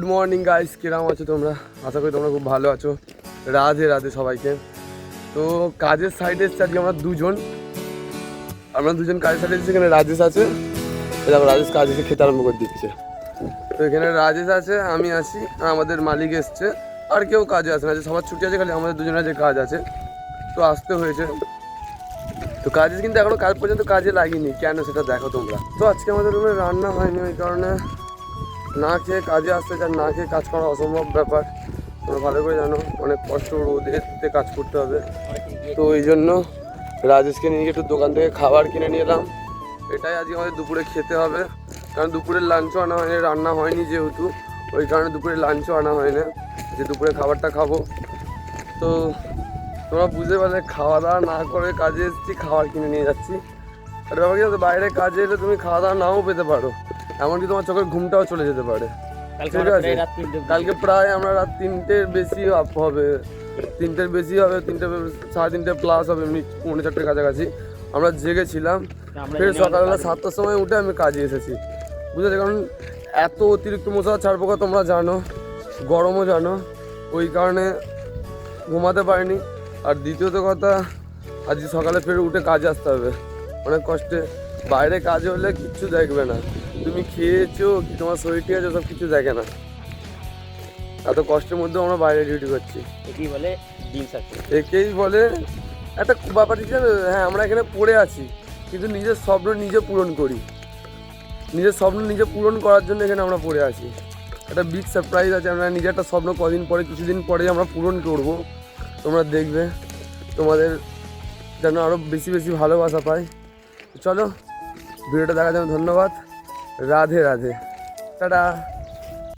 Good morning guys, কিরম আছো তোমরা? আশা করি তোমরা খুব ভালো আছো। রাধে রাধে সবাইকে। তো কাজের সাইডে এসেছি আজকে আমরা দুজন কাজের সাইডে এসেছি। এখানে রাজেশ আছে, তারপর রাজেশ কাজ এসে খেতে আরম্ভ করে দিচ্ছে। তো এখানে রাজেশ আছে, আমি আছি, আর আমাদের মালিক এসছে। আর কেউ কাজে আসে না, যে সবার ছুটি আছে, খালি আমাদের দুজনের যে কাজ আছে, তো আসতে হয়েছে। তো কাজে কিন্তু এখনো কাজ পর্যন্ত কাজে লাগিনি, কেন সেটা দেখো তোমরা। তো আজকে আমাদের রুমে রান্না হয়নি, ওই কারণে না খেয়ে কাজে আসতে চান, না খেয়ে কাজ করা অসম্ভব ব্যাপার। তোমরা ভালো করে জানো, অনেক কষ্ট রোদেতে কাজ করতে হবে। তো ওই জন্য রাজেশকে নিয়ে গিয়ে একটু দোকান থেকে খাবার কিনে নিয়ে এলাম। এটাই আজকে আমাদের দুপুরে খেতে হবে, কারণ দুপুরের লাঞ্চও আনা হয়নি, রান্না হয়নি যেহেতু, ওই কারণে দুপুরের লাঞ্চও আনা হয় না, যে দুপুরে খাবারটা খাবো। তো তোমরা বুঝতে পারলে, খাওয়া দাওয়া না করে কাজে এসেছি, খাবার কিনে নিয়ে যাচ্ছি। আর ব্যাপার কি, বাইরে কাজে এলে তুমি খাওয়া দাওয়া নাও পেতে পারো, এমনকি তোমার চোখের ঘুমটাও চলে যেতে পারে। ঠিক আছে, কালকে প্রায় আমরা রাত 3টের বেশি হবে, 3টের বেশি হবে, 3:30 প্লাস হবে, এমনি 4:45 কাছাকাছি আমরা জেগেছিলাম। ফের সকালবেলা 7টার সময় উঠে আমি কাজে এসেছি, বুঝেছি। কারণ এত অতিরিক্ত মশা ছাড়পোকা তোমরা জানো, গরমও জানো, ওই কারণে ঘুমাতে পারিনি। আর দ্বিতীয়ত কথা, আজকে সকালে ফের উঠে কাজে আসতে হবে অনেক কষ্টে। বাইরে কাজ হলে কিচ্ছু দেখবে না, তুমি খেয়েছো কি তোমার শরীর ঠিক আছে, সব কিছু দেখে না। এত কষ্টের মধ্যে আমরা বাইরে ডিউটি করছি, একেই বলে দিন সাথে। একেই বলে একটা ব্যাপার। হ্যাঁ, আমরা এখানে পড়ে আছি, কিন্তু নিজের স্বপ্ন নিজে পূরণ করি। নিজের স্বপ্ন নিজে পূরণ করার জন্য এখানে আমরা পড়ে আছি। একটা বিগ সারপ্রাইজ আছে, আমরা নিজের একটা স্বপ্ন কদিন পরে, কিছুদিন পরে আমরা পূরণ করবো। তোমরা দেখবে, তোমাদের যেন আরও বেশি বেশি ভালোবাসা পাই। চলো ভিডিওটা দেখার জন্য ধন্যবাদ। রাধে রাধে, টাটা।